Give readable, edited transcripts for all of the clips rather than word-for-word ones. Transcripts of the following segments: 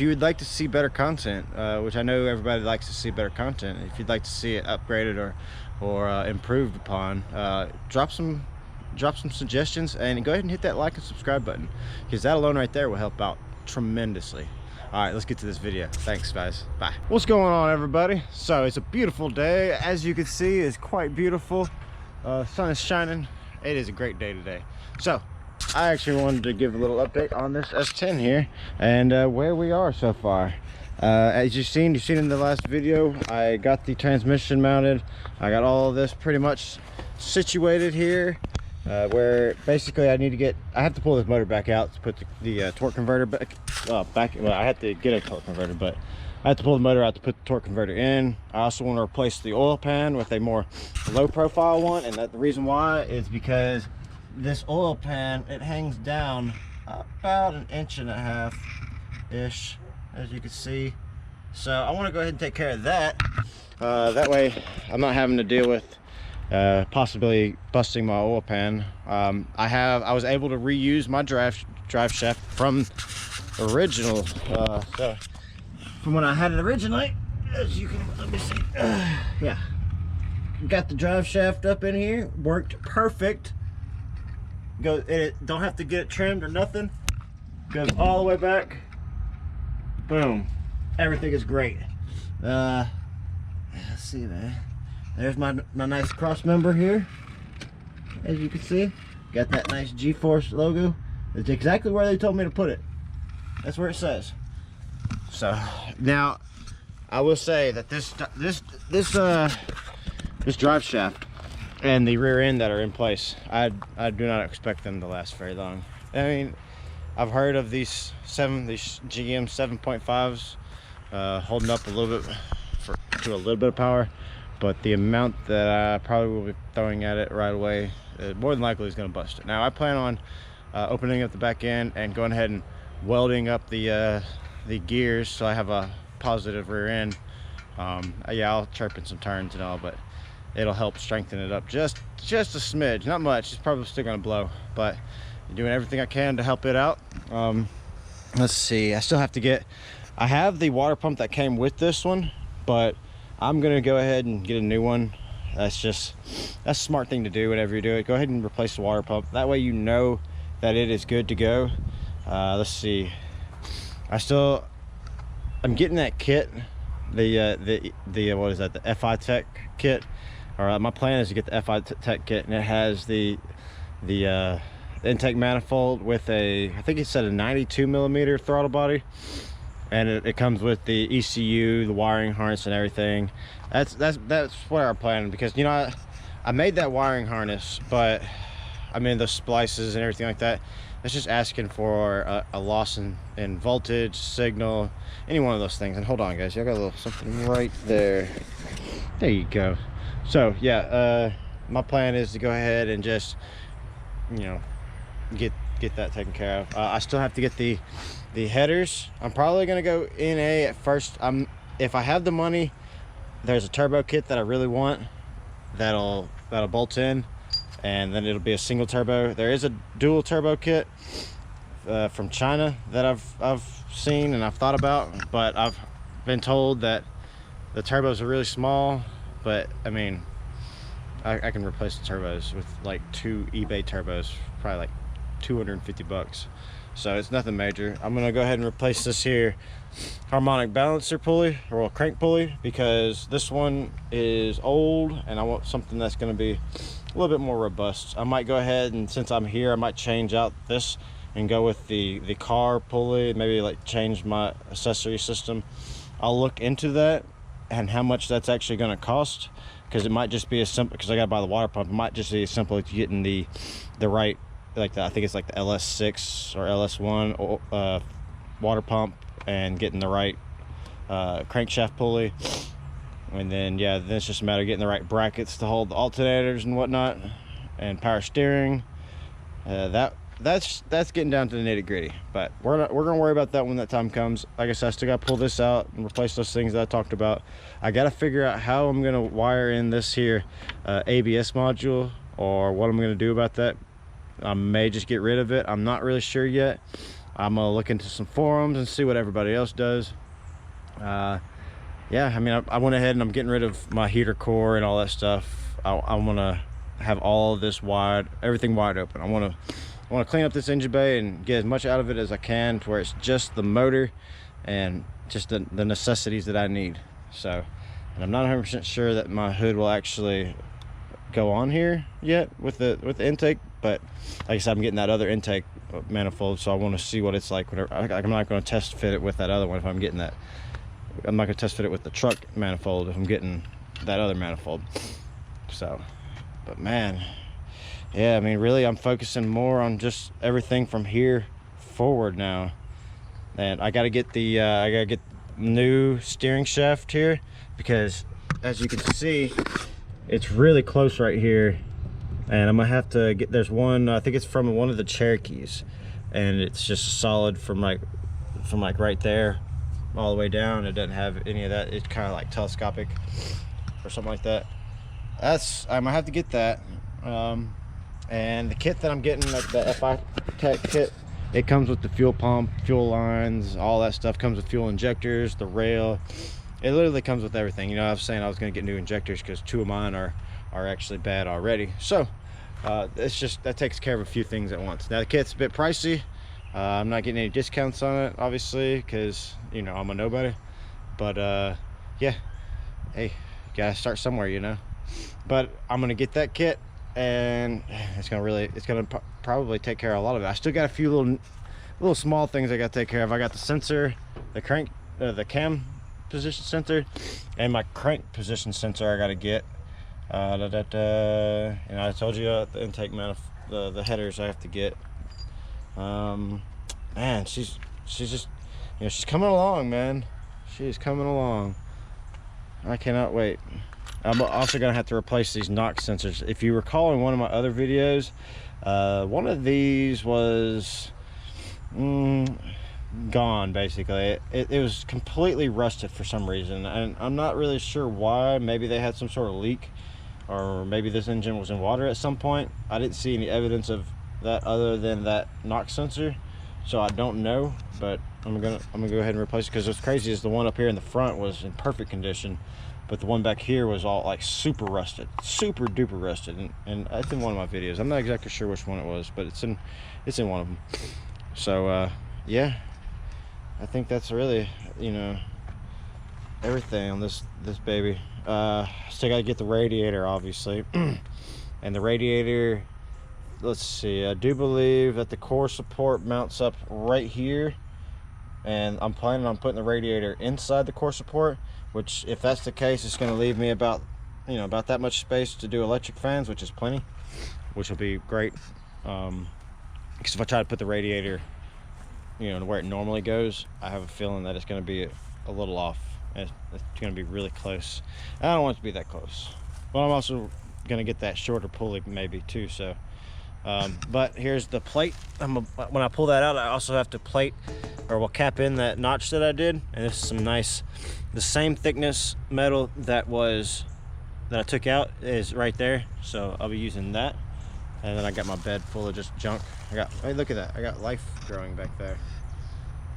if you would like to see better content, which I know everybody likes to see better content, if you'd like to see it upgraded or improved upon, drop some suggestions, and go ahead and hit that like and subscribe button, because that alone right there will help out tremendously. All right, let's get to this video. Thanks, guys. Bye. What's going on, everybody? So it's a beautiful day. As you can see, it's quite beautiful. Sun is shining. It is a great day today. So I actually wanted to give a little update on this S10 here and where we are so far. As you've seen in the last video, I got the transmission mounted. I got all of this pretty much situated here, where basically I have to pull this motor back out to put the torque converter back. Well, I have to get a torque converter, but I have to pull the motor out to put the torque converter in. I also want to replace the oil pan with a more low profile one, and the reason why is because this oil pan, it hangs down about 1.5 inches ish, as you can see. So I want to go ahead and take care of that. That way I'm not having to deal with possibly busting my oil pan. I was able to reuse my drive shaft from original, so from when I had it originally, as you can, let me see, yeah, got the drive shaft up in here, worked perfect. It don't have to get it trimmed or nothing, goes all the way back, boom, everything is great. Let's see, man, there's my nice cross member here. As you can see, got that nice G-Force logo. It's exactly where they told me to put it. That's where it says. So now I will say that this drive shaft and the rear end that are in place, I do not expect them to last very long. I mean, I've heard of these GM 7.5s holding up a little bit to a little bit of power, but the amount that I probably will be throwing at it right away, more than likely is going to bust it. Now I plan on opening up the back end and going ahead and welding up the gears so I have a positive rear end. Yeah, I'll chirp in some turns and all, but it'll help strengthen it up just a smidge, not much. It's probably still gonna blow, but I'm doing everything I can to help it out. Let's see, I have the water pump that came with this one, but I'm gonna go ahead and get a new one. That's a smart thing to do whenever you do it. Go ahead and replace the water pump, that way you know that it is good to go. Let's see, I'm getting that kit, the what is that, the FI Tech kit. Or my plan is to get the FI Tech kit, and it has the intake manifold with I think it said a 92mm throttle body, and it comes with the ECU, the wiring harness, and everything. That's what I'm planning, because you know I made that wiring harness, but I mean the splices and everything like that. It's just asking for a loss in voltage, signal, any one of those things. And hold on, guys, I got a little something right there. There you go. So yeah, my plan is to go ahead and just, you know, get that taken care of. I still have to get the headers. I'm probably gonna go NA at first. If I have the money, there's a turbo kit that I really want that'll bolt in, and then it'll be a single turbo. There is a dual turbo kit from China that I've seen and I've thought about, but I've been told that the turbos are really small. But I mean, I can replace the turbos with like 2 eBay turbos, probably like 250 bucks. So it's nothing major. I'm gonna go ahead and replace this here harmonic balancer pulley, or crank pulley, because this one is old and I want something that's gonna be a little bit more robust. I might go ahead and, since I'm here, I might change out this and go with the car pulley, maybe like change my accessory system. I'll look into that and how much that's actually going to cost, because it might just be as simple, because I got to buy the water pump, it might just be as simple as getting the right, like I think it's like the LS6 or LS1 water pump, and getting the right crankshaft pulley, and then yeah, then it's just a matter of getting the right brackets to hold the alternators and whatnot, and power steering. That's getting down to the nitty-gritty, but we're gonna worry about that when that time comes. Like I said, I still gotta pull this out and replace those things that I talked about. I gotta figure out how I'm gonna wire in this here ABS module, or what I'm gonna do about that. I may just get rid of it. I'm not really sure yet. I'm gonna look into some forums and see what everybody else does. Yeah, I mean, I went ahead and I'm getting rid of my heater core and all that stuff. I want to have all of this everything wide open. I want to clean up this engine bay and get as much out of it as I can to where it's just the motor and just the necessities that I need. So, and I'm not 100% sure that my hood will actually go on here yet with the intake, but like I said, I'm getting that other intake manifold, so I want to see what it's like. Whatever, I'm not going to test fit it with that other one if I'm getting that. I'm not going to test fit it with the truck manifold if I'm getting that other manifold. So, but man, yeah, I mean, really, I'm focusing more on just everything from here forward now. And I got to get the new steering shaft here, because as you can see, it's really close right here, and I'm gonna have to get, there's one, I think it's from one of the Cherokees, and it's just solid from like right there all the way down. It doesn't have any of that. It's kind of like telescopic or something like that. I'm gonna have to get that. And the kit that I'm getting, like the FI Tech kit, it comes with the fuel pump, fuel lines, all that stuff. Comes with fuel injectors, the rail. It literally comes with everything. You know, I was saying I was going to get new injectors because 2 of mine are actually bad already. So it's just, that takes care of a few things at once. Now the kit's a bit pricey. I'm not getting any discounts on it, obviously, because, you know, I'm a nobody. But yeah, hey, gotta start somewhere, you know. But I'm going to get that kit, and it's gonna probably take care of a lot of it. I still got a few little small things I got to take care of. I got the sensor, the crank, the cam position sensor, and my crank position sensor I got to get. And I told you the intake manifold, the headers I have to get. Man, she's just, you know, she's coming along, man. She's coming along. I cannot wait. I'm also gonna have to replace these NOx sensors. If you recall in one of my other videos, one of these was gone, basically. It was completely rusted for some reason, and I'm not really sure why. Maybe they had some sort of leak, or maybe this engine was in water at some point. I didn't see any evidence of that other than that NOx sensor, so I don't know. But I'm gonna go ahead and replace it, because what's crazy is the one up here in the front was in perfect condition, but the one back here was all like super rusted, super duper rusted, and it's in one of my videos. I'm not exactly sure which one it was, but it's in one of them. So yeah, I think that's really, you know, everything on this baby. Still gotta get the radiator, obviously. And the radiator, let's see, I do believe that the core support mounts up right here, and I'm planning on putting the radiator inside the core support, which, if that's the case, it's going to leave me about that much space to do electric fans, which is plenty, which will be great. Because if I try to put the radiator, you know, to where it normally goes, I have a feeling that it's going to be a little off. It's going to be really close. I don't want it to be that close, but I'm also going to get that shorter pulley maybe too. So but here's the plate. When I pull that out, I also have to plate, or will cap in that notch that I did, and this is some nice, the same thickness metal that I took out is right there, so I'll be using that. And then I got my bed full of just junk. Hey, look at that, I got life growing back there.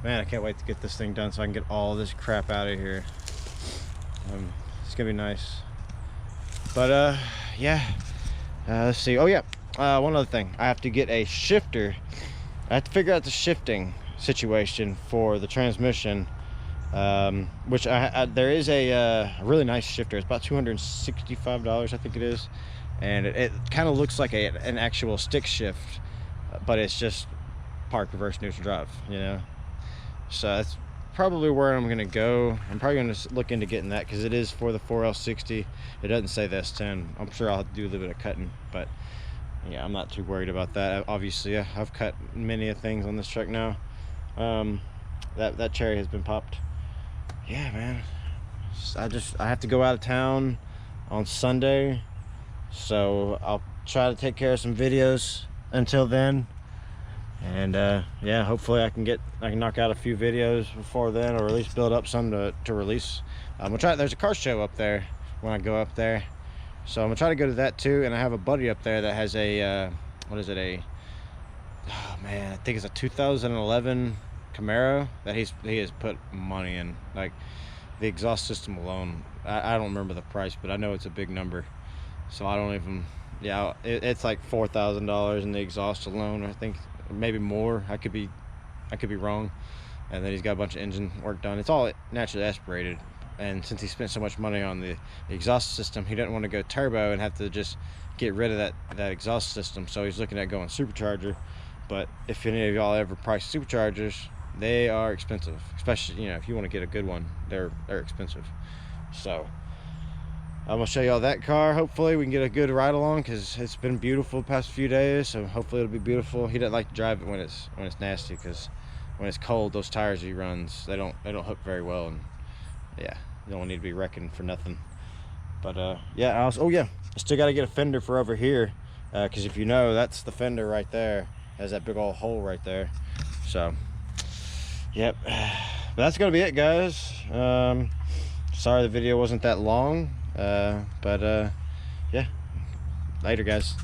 Man, I can't wait to get this thing done so I can get all this crap out of here. It's gonna be nice. But yeah, let's see. Oh yeah, one other thing, I have to get a shifter. I have to figure out the shifting situation for the transmission, which there is a really nice shifter. It's about $265, I think it is, and it kind of looks like an actual stick shift, but it's just park, reverse, neutral, drive, you know. So that's probably where I'm gonna go. I'm probably gonna look into getting that, because it is for the 4L60. It doesn't say the S10. I'm sure I'll have to do a little bit of cutting, but yeah, I'm not too worried about that. Obviously, I've cut many things on this truck now. That cherry has been popped. Yeah, man. I have to go out of town on Sunday, so I'll try to take care of some videos until then. And yeah, hopefully I can knock out a few videos before then, or at least build up some to release. We'll try. There's a car show up there when I go up there, so I'm gonna try to go to that too. And I have a buddy up there that has a what is it, a oh man, I think it's a 2011 Camaro that he has put money in. Like the exhaust system alone, I don't remember the price, but I know it's a big number. So I don't even, yeah, it's like $4,000 in the exhaust alone. I think maybe more. I could be wrong. And then he's got a bunch of engine work done. It's all naturally aspirated. And since he spent so much money on the exhaust system, he didn't want to go turbo and have to just get rid of that exhaust system. So he's looking at going supercharger. But if any of y'all ever price superchargers, they are expensive. Especially, you know, if you want to get a good one, they're expensive. So I'm gonna show y'all that car. Hopefully we can get a good ride along, because it's been beautiful the past few days. So hopefully it'll be beautiful. He doesn't like to drive it when it's nasty, because when it's cold, those tires he runs, they don't hook very well, and yeah, you don't need to be wrecking for nothing. But yeah, oh yeah, I still got to get a fender for over here, because if you know, that's the fender right there. Has that big old hole right there. So yep, but that's gonna be it, guys. Sorry the video wasn't that long, but yeah, later guys.